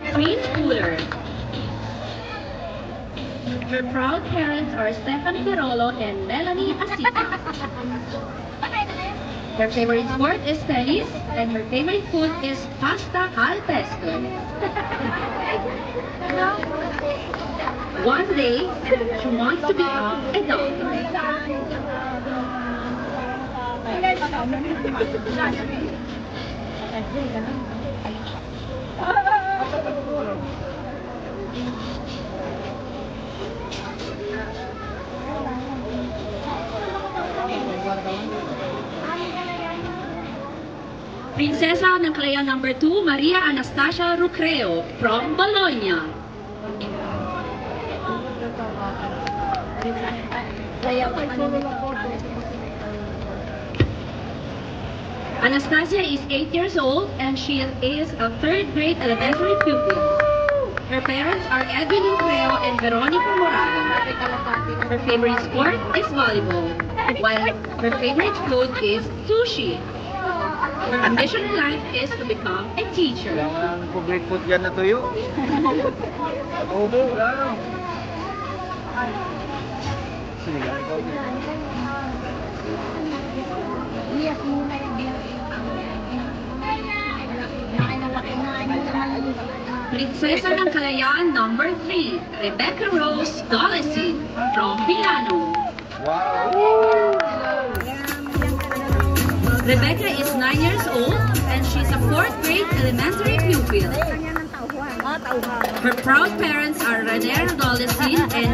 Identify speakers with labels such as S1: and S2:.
S1: Preschooler. Her proud parents are Stefan Perolo and Melanie Asita. Her favorite sport is tennis, and her favorite food is pasta al pesto. One day, she wants to become a doctor. Prinsesa ng Kalayaan number 2, Maria Anastasia Rucreo from Bologna. Anastasia is 8 years old and she is a 3rd grade elementary pupil. Her parents are Edwin Rucreo and Veronica Morado. Her favorite sport is volleyball, while her favorite food is sushi. Her ambition in life is to become a teacher.
S2: Public food yan na tuyo. Obo, lang.
S1: Prinsesa ng Kalayaan number 3, Rebecca Rose Dolesin from Milano.
S2: Wow!
S1: Rebecca is 9 years old and she's a 4th grade elementary pupil. Her proud parents are Rene Dolesin and